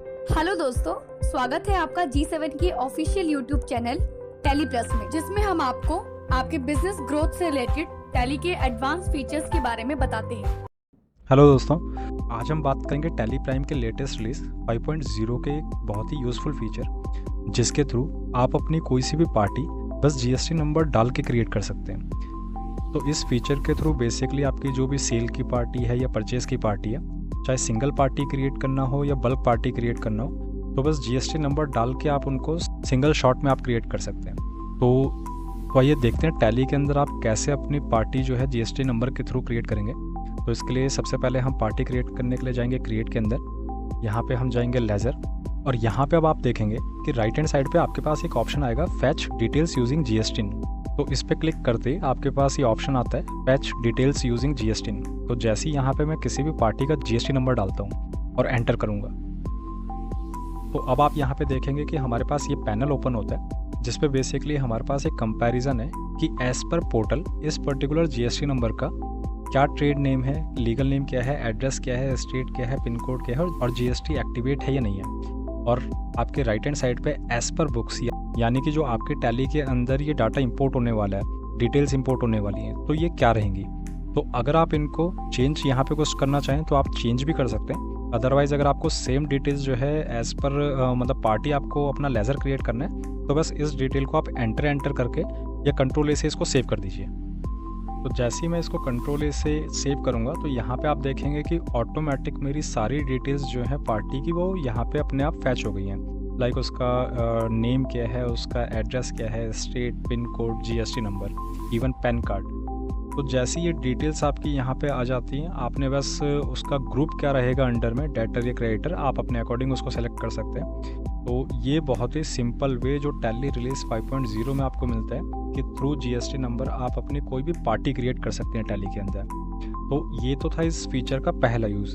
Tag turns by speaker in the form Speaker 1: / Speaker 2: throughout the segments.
Speaker 1: Hello दोस्तों, स्वागत है आपका G7 के official YouTube channel tally plus में, जिसमें हम आपको आपके बिजनेस ग्रोथ से रिलेटेड टैली के एडवांस फीचर्स के बारे में बताते हैं।
Speaker 2: हेलो दोस्तों, आज हम बात करेंगे टैली प्राइम के लेटेस्ट रिलीज 5.0 के एक बहुत ही यूज़फुल फीचर, जिसके थ्रू आप अपनी कोई सी भी पार्टी बस GST नंबर डाल के क्रिएट कर सकते हैं। तो इस फीचर के थ्रू बेसिकली आपकी जो भी सेल की पार्टी है या परचेज़ की पार्टी है, चाहे सिंगल पार्टी क्रिएट करना हो या बल्क पार्टी क्रिएट करना हो, तो बस GST नंबर डाल के आप उनको सिंगल शॉट में आप क्रिएट कर सकते हैं। तो आइए देखते हैं टैली के अंदर आप कैसे अपनी पार्टी जो है GST नंबर के थ्रू क्रिएट करेंगे। तो इसके लिए सबसे पहले हम पार्टी क्रिएट करने के लिए जाएंगे क्रिएट के अंदर। यहाँ पे हम जाएंगे लेजर, और यहाँ पे अब आप देखेंगे कि राइट हैंड साइड पे आपके पास एक ऑप्शन आएगा फैच डिटेल्स यूजिंग GSTIN। तो इस पे क्लिक करते ही आपके पास ये ऑप्शन आता है फैच डिटेल्स यूजिंग GSTIN। तो जैसे ही यहाँ पे मैं किसी भी पार्टी का GST नंबर डालता हूँ और एंटर करूँगा, तो अब आप यहाँ पे देखेंगे कि हमारे पास ये पैनल ओपन होता है, जिस पे बेसिकली हमारे पास एक कंपैरिजन है कि एज पर पोर्टल इस पर्टिकुलर GST नंबर का क्या ट्रेड नेम है, लीगल नेम क्या है, एड्रेस क्या है, स्टेट क्या है, पिन कोड क्या है और GST एक्टिवेट है या नहीं है। और आपके राइट हैंड साइड पे एज पर बुक्स, यानी कि जो आपके टैली के अंदर ये डाटा इंपोर्ट होने वाला है, डिटेल्स इंपोर्ट होने वाली हैं, तो ये क्या रहेंगी। तो अगर आप इनको चेंज यहाँ पे कुछ करना चाहें तो आप चेंज भी कर सकते हैं। अदरवाइज़ अगर आपको सेम डिटेल्स जो है एज पर मतलब पार्टी आपको अपना लेजर क्रिएट करना है, तो बस इस डिटेल को आप एंटर करके या कंट्रोल ए से इसको सेव कर दीजिए। तो जैसे ही मैं इसको कंट्रोल ए से सेव करूँगा, तो यहाँ पे आप देखेंगे कि ऑटोमेटिक मेरी सारी डिटेल्स जो है पार्टी की वो यहाँ पे अपने आप फैच हो गई हैं। लाइक उसका नेम क्या है, उसका एड्रेस क्या है, state, pin code, GST number, even pan card. तो जैसी ये डिटेल्स आपकी यहाँ पे आ जाती हैं, आपने बस उसका ग्रुप क्या रहेगा अंडर में, डेटर या क्रेडिटर, आप अपने अकॉर्डिंग उसको सेलेक्ट कर सकते हैं। तो ये बहुत ही सिंपल वे जो टैली रिलीज 5.0 में आपको मिलता है कि थ्रू GST नंबर आप अपनी कोई भी पार्टी क्रिएट कर सकते हैं टैली के अंदर। तो ये तो था इस फीचर का पहला यूज़।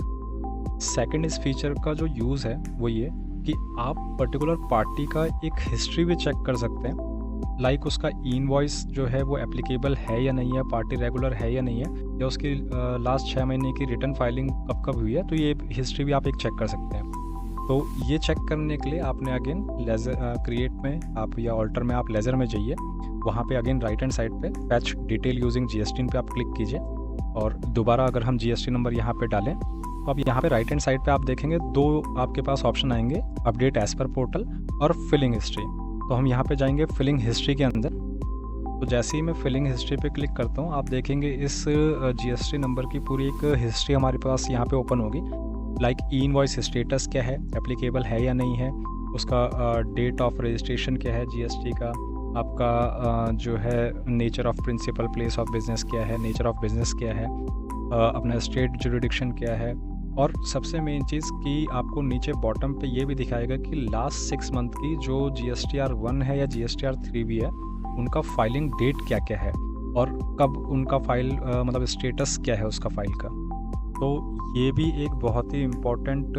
Speaker 2: सेकंड, इस फीचर का जो यूज़ है वो ये कि आप पर्टिकुलर पार्टी का एक हिस्ट्री भी चेक कर सकते हैं। लाइक उसका इनवॉइस जो है वो एप्लीकेबल है या नहीं है, पार्टी रेगुलर है या नहीं है, या उसकी लास्ट 6 महीने की रिटर्न फाइलिंग कब हुई है, तो ये हिस्ट्री भी आप एक चेक कर सकते हैं। तो ये चेक करने के लिए आपने अगेन लेजर क्रिएट में आप या ऑल्टर में आप लेजर में जाइए, वहाँ पे अगेन राइट हैंड साइड पे फैच डिटेल यूजिंग GSTIN पे आप क्लिक कीजिए, और दोबारा अगर हम GST नंबर यहाँ पे डालें, तो अब यहाँ पे राइट हैंड साइड पे आप देखेंगे दो आपके पास ऑप्शन आएंगे, अपडेट एज पर पोर्टल और फिलिंग हिस्ट्री। तो हम यहाँ पे जाएंगे फिलिंग हिस्ट्री के अंदर। तो जैसे ही मैं फिलिंग हिस्ट्री पे क्लिक करता हूँ, आप देखेंगे इस GST नंबर की पूरी एक हिस्ट्री हमारे पास यहाँ पे ओपन होगी। लाइक इनवॉइस स्टेटस क्या है, एप्लीकेबल है या नहीं है, उसका डेट ऑफ रजिस्ट्रेशन क्या है GST का, आपका जो है nature of principal, place of business क्या है, नेचर ऑफ बिजनेस क्या है, अपना स्टेट जुरिडिक्शन क्या है, और सबसे मेन चीज़ कि आपको नीचे बॉटम पे ये भी दिखाएगा कि लास्ट 6 मंथ की जो GSTR1 है या GSTR3 भी है, उनका फाइलिंग डेट क्या क्या है और कब उनका फाइल मतलब स्टेटस क्या है उसका फाइल का। तो ये भी एक बहुत ही इम्पॉर्टेंट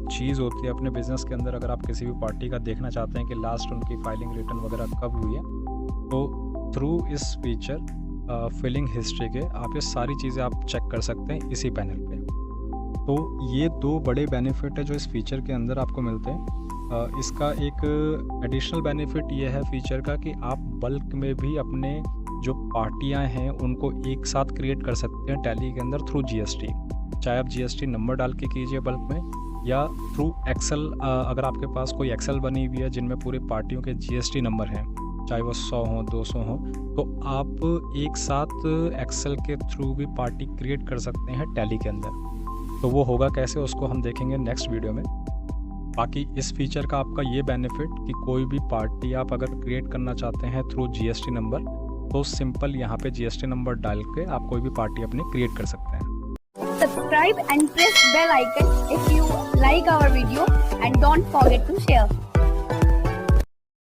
Speaker 2: चीज़ होती है अपने बिज़नेस के अंदर। अगर आप किसी भी पार्टी का देखना चाहते हैं कि लास्ट उनकी फाइलिंग रिटर्न वगैरह कब हुई है, तो थ्रू इस फीचर फिलिंग हिस्ट्री के आप ये सारी चीज़ें आप चेक कर सकते हैं इसी पैनल पे। तो ये 2 बड़े बेनिफिट है जो इस फीचर के अंदर आपको मिलते हैं। इसका एक एडिशनल बेनिफिट ये है फीचर का कि आप बल्क में भी अपने जो पार्टियां हैं उनको एक साथ क्रिएट कर सकते हैं टैली के अंदर थ्रू GST। चाहे आप GST नंबर डाल के कीजिए बल्क में, या थ्रू एक्सेल, अगर आपके पास कोई एक्सेल बनी हुई है जिनमें पूरे पार्टियों के GST नंबर हैं, चाहे वो 100 हो 200 हो, तो आप एक साथ एक्सेल के थ्रू भी पार्टी क्रिएट कर सकते हैं टैली के अंदर। तो वो होगा कैसे, उसको हम देखेंगे नेक्स्ट वीडियो में। बाकी इस फीचर का आपका ये बेनिफिट कि कोई भी पार्टी आप अगर क्रिएट करना चाहते हैं थ्रू GST नंबर, तो सिंपल यहाँ पे GST नंबर डाल के आप कोई भी पार्टी अपनी क्रिएट कर सकते हैं।
Speaker 1: Subscribe and press bell icon if you like our video, and don't forget to share.